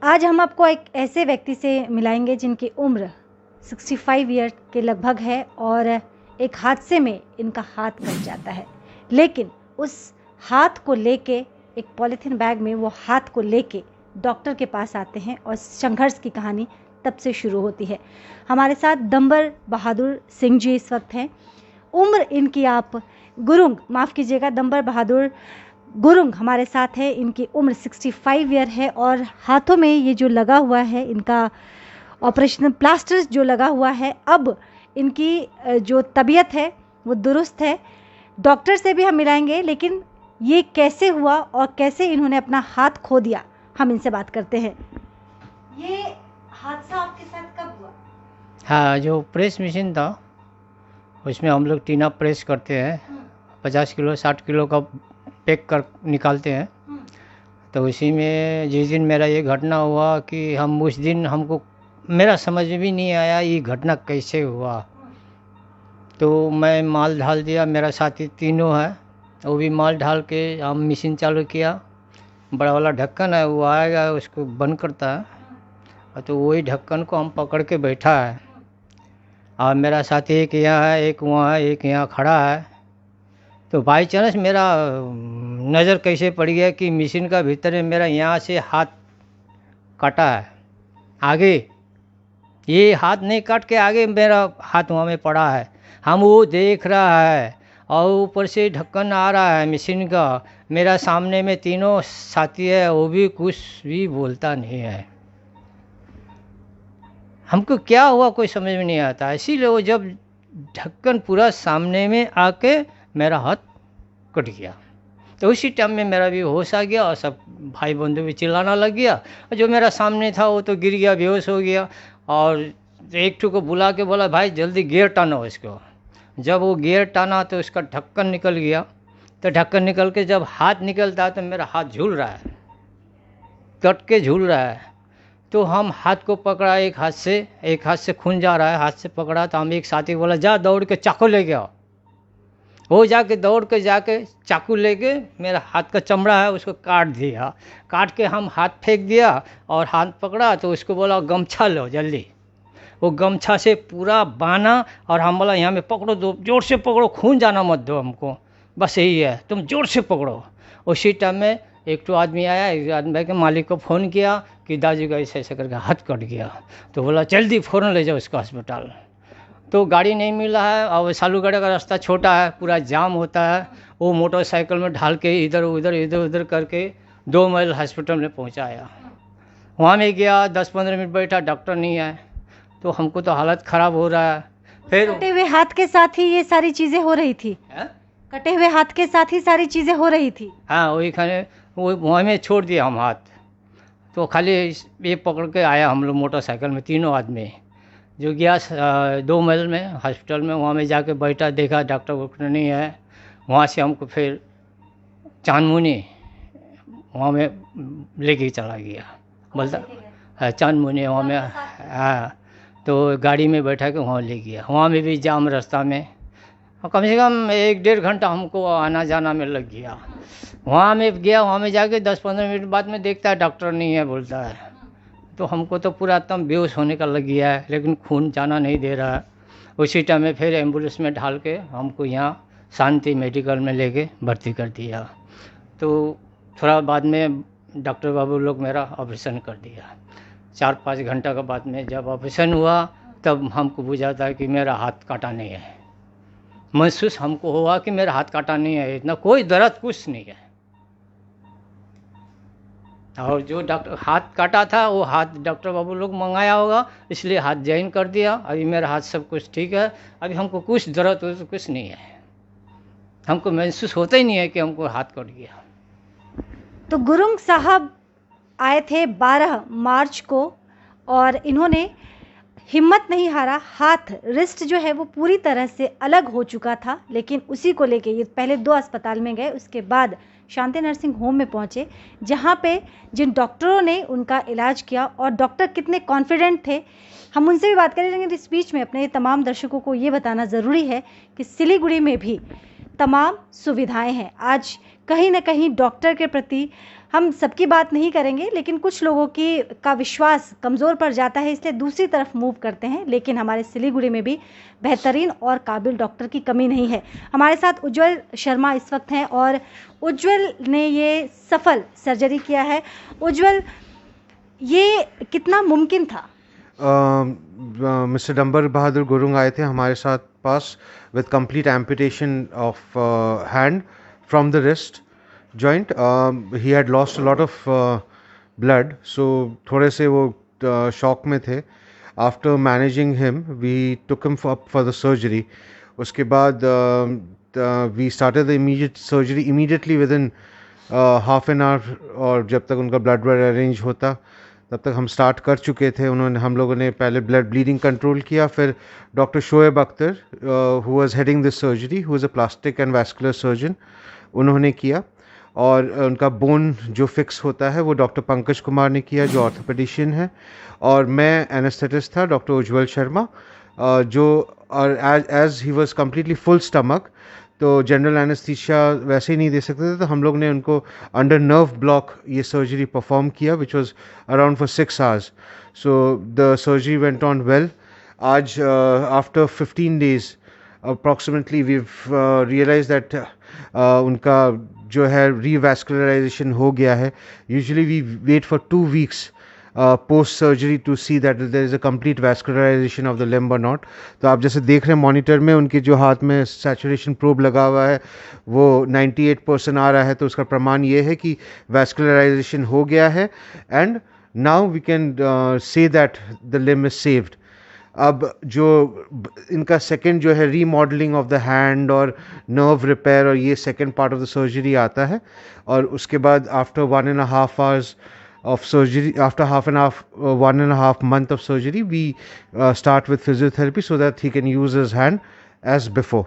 आज हम आपको एक ऐसे व्यक्ति से मिलाएंगे जिनकी उम्र 65 ईयर के लगभग है और एक हादसे में इनका हाथ कट जाता है, लेकिन उस हाथ को लेके एक पॉलीथीन बैग में वो हाथ को लेके डॉक्टर के पास आते हैं और संघर्ष की कहानी तब से शुरू होती है। हमारे साथ दंबर बहादुर सिंह जी इस वक्त हैं। उम्र इनकी आप गुरुंग माफ़ कीजिएगा, दंबर बहादुर गुरुंग हमारे साथ है। इनकी उम्र 65 ईयर है और हाथों में ये जो लगा हुआ है इनका ऑपरेशनल प्लास्टर जो लगा हुआ है, अब इनकी जो तबीयत है वो दुरुस्त है। डॉक्टर से भी हम मिलाएंगे, लेकिन ये कैसे हुआ और कैसे इन्होंने अपना हाथ खो दिया, हम इनसे बात करते हैं। ये हादसा आपके साथ कब हुआ? हाँ, जो प्रेस मशीन था उसमें हम लोग टीना प्रेस करते हैं, 50 किलो 60 किलो का पैक कर निकालते हैं। तो उसी में जिस दिन मेरा ये घटना हुआ कि हम उस दिन हमको मेरा समझ में भी नहीं आया ये घटना कैसे हुआ। तो मैं माल ढाल दिया, मेरा साथी तीनों है, वो भी माल ढाल के हम मशीन चालू किया। बड़ा वाला ढक्कन है वो आएगा उसको बंद करता है, और तो वही ढक्कन को हम पकड़ के बैठा है। और मेरा साथी एक यहाँ है, एक वहाँ है, एक यहाँ खड़ा है। तो बाई चांस मेरा नज़र कैसे पड़ गया कि मशीन का भीतर में मेरा यहाँ से हाथ काटा है, आगे ये हाथ नहीं काट के आगे मेरा हाथ वहाँ में पड़ा है। हम वो देख रहा है और ऊपर से ढक्कन आ रहा है मशीन का। मेरा सामने में तीनों साथी है, वो भी कुछ भी बोलता नहीं है। हमको क्या हुआ कोई समझ में नहीं आता। इसीलिए वो जब ढक्कन पूरा सामने में आके मेरा हाथ कट गया, तो उसी टाइम में मेरा भी होश आ गया और सब भाई बंधु भी चिल्लाना लग गया। और जो मेरा सामने था वो तो गिर गया, बेहोश हो गया। और एक ठो को बुला के बोला भाई जल्दी गियर टानो इसको। जब वो गियर टाना तो उसका ढक्कन निकल गया। तो ढक्कन निकल के जब हाथ निकलता है तो मेरा हाथ झूल रहा है, कट के झूल रहा है। तो हम हाथ को पकड़ा, एक हाथ से खून जा रहा है, हाथ से पकड़ा। तो हम एक साथी बोला जा दौड़ के चाकू ले गया। वो जाके दौड़ के जाके चाकू लेके मेरा हाथ का चमड़ा है उसको काट दिया। काट के हम हाथ फेंक दिया और हाथ पकड़ा तो उसको बोला गमछा लो जल्दी। वो गमछा से पूरा बांधा और हम बोला यहाँ में पकड़ो, दो जोर से पकड़ो, खून जाना मत दो हमको, बस यही है, तुम जोर से पकड़ो। उसी टाइम में एक तो आदमी आया, एक आदमी के मालिक को फ़ोन किया कि दाजू का ऐसे ऐसे करके हाथ कट गया। तो बोला जल्दी फ़ौरन ले जाओ इसको अस्पताल। तो गाड़ी नहीं मिल रहा है और सालूगढ़ का रास्ता छोटा है, पूरा जाम होता है। वो मोटरसाइकिल में ढाल के इधर उधर करके 2 मील हॉस्पिटल में पहुंचाया। वहाँ में गया, 10-15 मिनट बैठा, डॉक्टर नहीं आए। तो हमको तो हालत ख़राब हो रहा है। फिर कटे हुए हाथ के साथ ही ये सारी चीज़ें हो रही थी? कटे हुए हाथ के साथ ही सारी चीज़ें हो रही थी? हाँ, वही खाने वो वहाँ में छोड़ दिया हम हाथ। तो खाली ये पकड़ के आया हम लोग मोटरसाइकिल में तीनों आदमी। जो गया 2 मील में हॉस्पिटल में, वहाँ में जाके बैठा, देखा डॉक्टर वॉक्टर नहीं है। वहाँ से हमको फिर चांदमुनी वहाँ में लेके चला गया, बोलता चांदमुनी वहाँ में। हाँ, तो गाड़ी में बैठा के वहाँ ले गया। वहाँ में भी जाम रास्ता में, कम से कम 1-1.5 घंटा हमको आना जाना में लग गया। वहाँ में गया, वहाँ में जाके 10-15 मिनट बाद में देखता है डॉक्टर नहीं है, बोलता है। तो हमको तो पूरा एकदम बेहोश होने का लग गया है, लेकिन खून जाना नहीं दे रहा है। उसी टाइम में फिर एम्बुलेंस में ढाल के हमको यहाँ शांति मेडिकल में लेके भर्ती कर दिया। तो थोड़ा बाद में डॉक्टर बाबू लोग मेरा ऑपरेशन कर दिया। 4-5 घंटा के बाद में जब ऑपरेशन हुआ तब हमको बुझा था कि मेरा हाथ काटा नहीं है। महसूस हमको हुआ कि मेरा हाथ काटा नहीं है, इतना कोई दर्द कुछ नहीं है। और जो डॉक्टर हाथ काटा था वो हाथ डॉक्टर बाबू लोग मंगाया होगा, इसलिए हाथ जॉइन कर दिया। अभी मेरा हाथ सब कुछ ठीक है, अभी हमको कुछ दर्द हो कुछ नहीं है। हमको महसूस होता ही नहीं है कि हमको हाथ कट गया। तो गुरुंग साहब आए थे 12 मार्च को और इन्होंने हिम्मत नहीं हारा। हाथ रिस्ट जो है वो पूरी तरह से अलग हो चुका था, लेकिन उसी को लेके ये पहले 2 अस्पताल में गए, उसके बाद शांति नर्सिंग होम में पहुंचे, जहां पे जिन डॉक्टरों ने उनका इलाज किया। और डॉक्टर कितने कॉन्फिडेंट थे, हम उनसे भी बात करें। लेकिन इस बीच में अपने तमाम दर्शकों को ये बताना ज़रूरी है कि सिलीगुड़ी में भी तमाम सुविधाएं हैं। आज कहीं ना कहीं डॉक्टर के प्रति हम सबकी बात नहीं करेंगे, लेकिन कुछ लोगों का विश्वास कमज़ोर पड़ जाता है, इसलिए दूसरी तरफ मूव करते हैं। लेकिन हमारे सिलीगुड़ी में भी बेहतरीन और काबिल डॉक्टर की कमी नहीं है। हमारे साथ उज्जवल शर्मा इस वक्त हैं और उज्जवल ने ये सफल सर्जरी किया है। उज्जवल, ये कितना मुमकिन था? मिस्टर डंबर बहादुर गुरुंग आए थे हमारे साथ पास with complete amputation of hand from the wrist joint. He had lost a lot of blood, so थोड़े से वो शॉक में थे. After managing him we took him for the surgery. उसके बाद we started the immediate surgery immediately within half an hour, और जब तक उनका ब्लड अरेंज होता तब तक हम स्टार्ट कर चुके थे. हम लोगों ने पहले ब्लड ब्लीडिंग कंट्रोल किया, फिर doctor Shoaib Akhtar who was heading this surgery, who is a plastic and vascular surgeon, उन्होंने किया. और उनका बोन जो फिक्स होता है वो डॉक्टर पंकज कुमार ने किया, जो ऑर्थोपेडिशियन है. और मैं एनेस्थेटिस्ट था, डॉक्टर उज्जवल शर्मा, जो और as he was completely full stomach, तो जनरल एनेस्थीसिया वैसे ही नहीं दे सकते थे, तो हम लोग ने उनको अंडर नर्व ब्लॉक ये सर्जरी परफॉर्म किया, which was around for 6 hours. So the surgery went on well. आज after 15 days approximately we realize that उनका जो है रीवैस्कुलराइजेशन हो गया है. Usually we wait for 2 weeks post surgery to see that there is a complete vascularization of the limb और not. तो आप जैसे देख रहे हैं मॉनिटर में, उनके जो हाथ में सैचुरेशन प्रोब लगा हुआ है वो 98% आ रहा है, तो उसका प्रमाण ये है कि वैस्कुलराइजेशन हो गया है. And now we can say that the limb is saved. अब जो इनका सेकंड जो है रीमॉडलिंग ऑफ द हैंड और नर्व रिपेयर, और ये second part of the surgery आता है. और उसके बाद after 1.5 hours of surgery, after 1.5 month of surgery, we start with physiotherapy so that he can use his hand as before.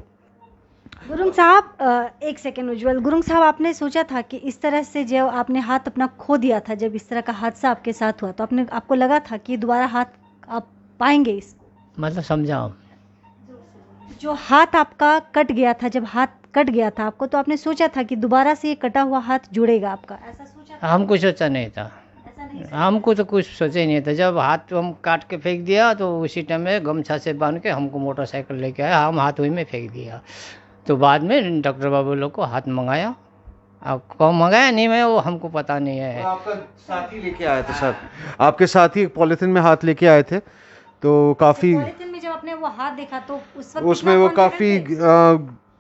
Gurung साहब, एक सेकेंड उज्जवल. गुरुंग साहब, आपने सोचा था कि इस तरह से जब आपने हाथ अपना खो दिया था, जब इस तरह का हादसा आपके साथ हुआ, तो आपको लगा था कि दोबारा हाथ आप पाएंगे? इस मतलब समझाओ, जो हाथ आपका कट गया था, जब हाथ कट गया था आपको, तो आपने सोचा था कि दोबारा से ये कटा हुआ हाथ जुड़ेगा आपका? ऐसा सोचा था? हमको सोचा नहीं था. हमको तो कुछ सोचा ही नहीं था. जब हाथ हम काट के फेंक दिया तो उसी टाइम में गमछा से बांध के हमको मोटरसाइकिल लेके आया, हम हाथ वही में फेंक दिया. तो बाद में डॉक्टर बाबू लोग को हाथ मंगाया. अब कौन मंगाया नहीं, मैं वो हमको पता नहीं है. आपका साथी लेके आए थे सर, आपके साथी एक पॉलिथीन में हाथ लेके आए थे, तो काफ़ी पॉलीथिन में जब आपने वो हाथ देखा तो उस वक्त उसमें वो काफ़ी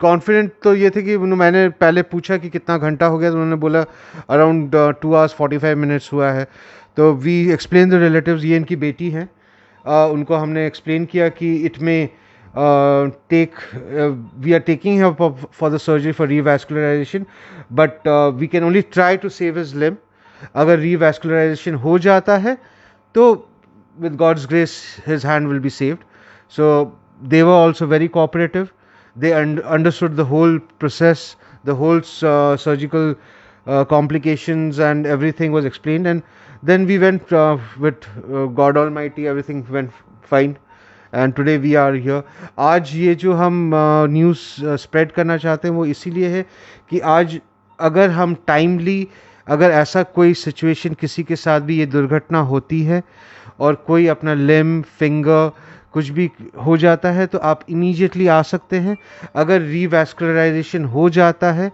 कॉन्फिडेंट तो ये थे कि मैंने पहले पूछा कि कितना घंटा हो गया, तो उन्होंने बोला अराउंड 2 hours 45 minutes हुआ है. तो वी एक्सप्लेन द रिलेटिव्स, ये इनकी बेटी हैं, उनको हमने एक्सप्लेन किया कि इट में we are taking for the surgery for revascularization, but we can only try to save his limb. अगर रीवैस्कुलराइजेशन हो जाता है तो with God's grace his hand will be saved. So they were also very cooperative. They understood the whole process, the whole surgical complications, and everything was explained. And then we went with God Almighty, everything went fine, and today we are here. आज ये जो हम news spread करना चाहते हैं वो इसीलिए है कि आज अगर हम टाइमली, अगर ऐसा कोई सिचुएशन किसी के साथ भी ये दुर्घटना होती है और कोई अपना लिम्ब, फिंगर कुछ भी हो जाता है, तो आप इमीडिएटली आ सकते हैं. अगर रीवैस्कुलराइजेशन हो जाता है,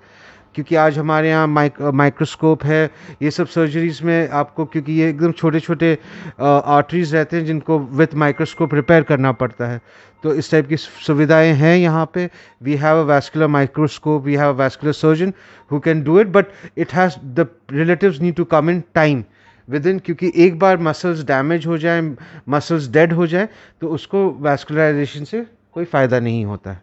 क्योंकि आज हमारे यहाँ माइक्रोस्कोप है, ये सब सर्जरीज़ में आपको, क्योंकि ये एकदम छोटे छोटे आर्टरीज रहते हैं जिनको विथ माइक्रोस्कोप रिपेयर करना पड़ता है, तो इस टाइप की सुविधाएं हैं यहाँ पे. We have a vascular microscope, we have a vascular surgeon who can do it, but it has the relatives need to come in time within, क्योंकि एक बार मसल्स डैमेज हो जाए, मसल्स डेड हो जाए, तो उसको वैस्कुलराइजेशन से कोई फ़ायदा नहीं होता है.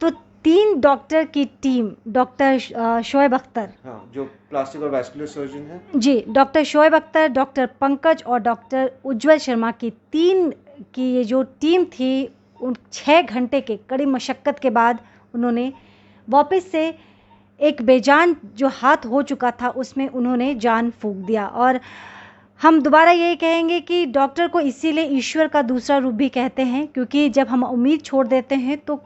तो 3 डॉक्टर की टीम, डॉक्टर शोएब अख्तर, हाँ, जो प्लास्टिक और वैस्कुलर सर्जन है जी, डॉक्टर शोएब अख्तर, डॉक्टर पंकज और डॉक्टर उज्जवल शर्मा की 3 की ये जो टीम थी, उन 6 घंटे के कड़ी मशक्क़त के बाद उन्होंने वापस से एक बेजान जो हाथ हो चुका था उसमें उन्होंने जान फूंक दिया. और हम दोबारा यही कहेंगे कि डॉक्टर को इसीलिए ईश्वर का दूसरा रूप भी कहते हैं, क्योंकि जब हम उम्मीद छोड़ देते हैं तो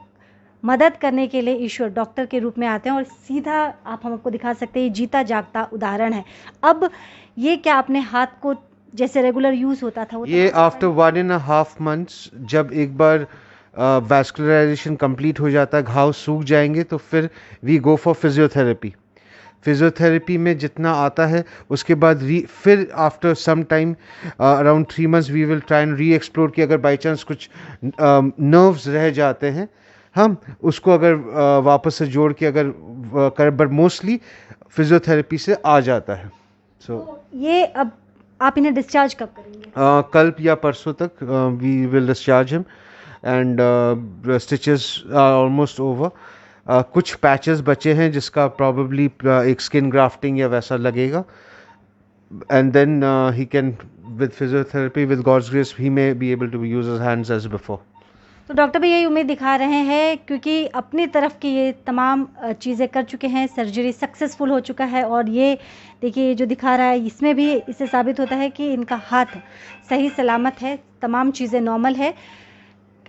मदद करने के लिए ईश्वर डॉक्टर के रूप में आते हैं और सीधा आप हमको दिखा सकते हैं, ये जीता जागता उदाहरण है। अब ये क्या अपने हाथ को जैसे रेगुलर यूज़ होता था वो ये आफ्टर 1.5 months जब एक बार वैस्कुलराइजेशन कंप्लीट हो जाता है, घाव सूख जाएंगे, तो फिर we go for physiotherapy. Physiotherapy में जितना आता है उसके बाद फिर after some time around 3 months we will try and re explore कि अगर बाई चांस कुछ नर्व्स रह जाते हैं हम उसको अगर वापस से जोड़ के अगर कर, बट मोस्टली फिजियोथेरेपी से आ जाता है। तो ये अब आप इन्हें डिस्चार्ज कब करेंगे? कल या परसों तक we will discharge him and stitches are almost over. कुछ पैचेस बचे हैं जिसका प्रॉबेबली एक स्किन ग्राफ्टिंग या वैसा लगेगा, and then he can with physiotherapy with God's grace he may be able to use his hands as before. तो doctor भी यही उम्मीद दिखा रहे हैं क्योंकि अपनी तरफ की ये तमाम चीज़ें कर चुके हैं, सर्जरी सक्सेसफुल हो चुका है और ये देखिए जो दिखा रहा है इसमें भी इससे साबित होता है कि इनका हाथ सही सलामत है, तमाम चीज़ें नॉर्मल है।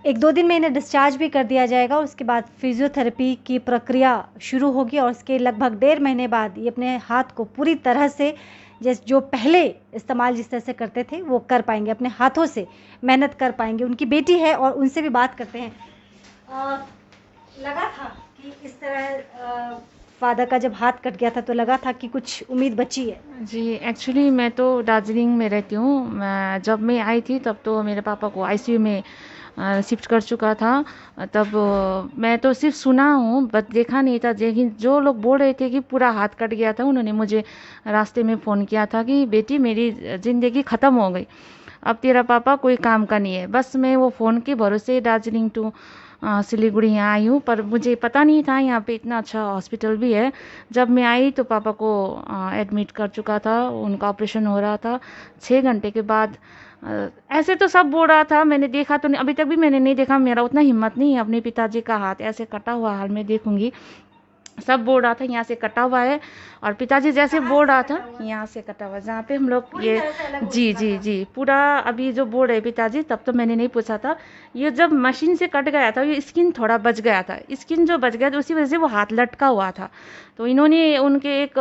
1-2 दिन में इन्हें डिस्चार्ज भी कर दिया जाएगा और उसके बाद फिजियोथेरेपी की प्रक्रिया शुरू होगी और उसके लगभग 1.5 महीने बाद ये अपने हाथ को पूरी तरह से जो पहले इस्तेमाल जिस तरह से करते थे वो कर पाएंगे, अपने हाथों से मेहनत कर पाएंगे। उनकी बेटी है और उनसे भी बात करते हैं। लगा था कि इस तरह फादर का जब हाथ कट गया था तो लगा था कि कुछ उम्मीद बची है? जी, एक्चुअली मैं तो दार्जिलिंग में रहती हूँ। जब मैं आई थी तब तो मेरे पापा को आईसीयू में शिफ्ट कर चुका था। तब मैं तो सिर्फ सुना हूँ बट देखा नहीं था, लेकिन जो लोग बोल रहे थे कि पूरा हाथ कट गया था, उन्होंने मुझे रास्ते में फ़ोन किया था कि बेटी मेरी ज़िंदगी ख़त्म हो गई, अब तेरा पापा कोई काम का नहीं है। बस मैं वो फ़ोन के भरोसे दार्जिलिंग टू सिलीगुड़ी यहाँ आई हूँ, पर मुझे पता नहीं था यहाँ पे इतना अच्छा हॉस्पिटल भी है। जब मैं आई तो पापा को एडमिट कर चुका था, उनका ऑपरेशन हो रहा था। 6 घंटे के बाद ऐसे तो सब बोल रहा था, मैंने देखा तो नहीं, अभी तक भी मैंने नहीं देखा, मेरा उतना हिम्मत नहीं है अपने पिताजी का हाथ ऐसे कटा हुआ हाल में देखूंगी। सब बोल रहा था यहाँ से कटा हुआ है और पिताजी जैसे बोल रहा था यहाँ से कटा हुआ, जहाँ पे हम लोग ये जी पूरा अभी जो बोल रहे पिताजी, तब तो मैंने नहीं पूछा था। ये जब मशीन से कट गया था ये स्किन थोड़ा बच गया था, स्किन जो बच गया था उसी वजह से वो हाथ लटका हुआ था। तो इन्होंने उनके एक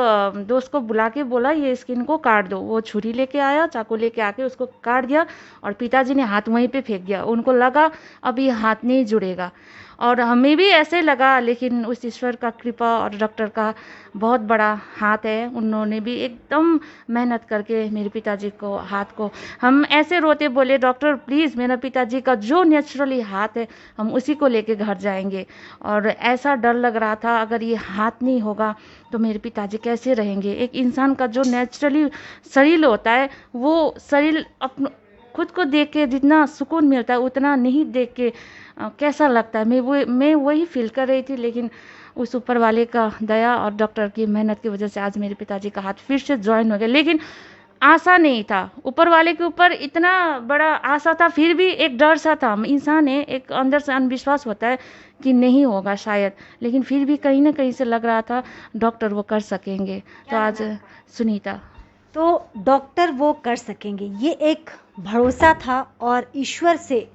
दोस्त को बुला के बोला ये स्किन को काट दो। वो छुरी लेके आया, चाकू लेके आके उसको काट दिया और पिताजी ने हाथ वहीं पे फेंक दिया। उनको लगा अब ये हाथ नहीं जुड़ेगा और हमें भी ऐसे लगा, लेकिन उस ईश्वर का कृपा और डॉक्टर का बहुत बड़ा हाथ है। उन्होंने भी एकदम मेहनत करके मेरे पिताजी को हाथ को, हम ऐसे रोते बोले डॉक्टर प्लीज़ मेरा पिताजी का जो नेचुरली हाथ है हम उसी को लेके घर जाएंगे। और ऐसा डर लग रहा था अगर ये हाथ नहीं होगा तो मेरे पिताजी कैसे रहेंगे। एक इंसान का जो नेचुरली शरीर होता है वो शरीर अपना खुद को देख के जितना सुकून मिलता है उतना नहीं देख के कैसा लगता है। मैं वही फील कर रही थी, लेकिन उस ऊपर वाले का दया और डॉक्टर की मेहनत की वजह से आज मेरे पिताजी का हाथ फिर से ज्वाइन हो गया। लेकिन आशा नहीं था, ऊपर वाले के ऊपर इतना बड़ा आशा था, फिर भी एक डर सा था। इंसान है, एक अंदर से अनविश्वास होता है कि नहीं होगा शायद, लेकिन फिर भी कहीं ना कहीं से लग रहा था डॉक्टर वो कर सकेंगे। तो आज सुनीता, तो डॉक्टर वो कर सकेंगे, ये एक भरोसा था और ईश्वर से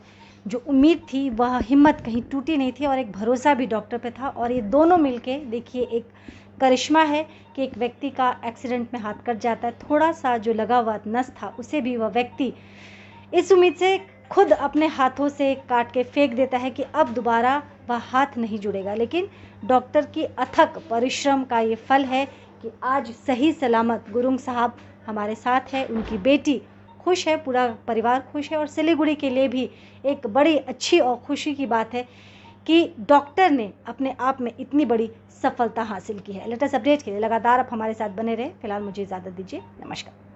जो उम्मीद थी वह हिम्मत कहीं टूटी नहीं थी और एक भरोसा भी डॉक्टर पे था। और ये दोनों मिलके देखिए एक करिश्मा है कि एक व्यक्ति का एक्सीडेंट में हाथ कट जाता है, थोड़ा सा जो लगा हुआ नस था उसे भी वह व्यक्ति इस उम्मीद से खुद अपने हाथों से काट के फेंक देता है कि अब दोबारा वह हाथ नहीं जुड़ेगा। लेकिन डॉक्टर की अथक परिश्रम का ये फल है कि आज सही सलामत गुरुंग साहब हमारे साथ है, उनकी बेटी खुश है, पूरा परिवार खुश है और सिलीगुड़ी के लिए भी एक बड़ी अच्छी और खुशी की बात है कि डॉक्टर ने अपने आप में इतनी बड़ी सफलता हासिल की है। लेटेस्ट अपडेट के लिए लगातार आप हमारे साथ बने रहे। फिलहाल मुझे इजाज़त दीजिए, नमस्कार।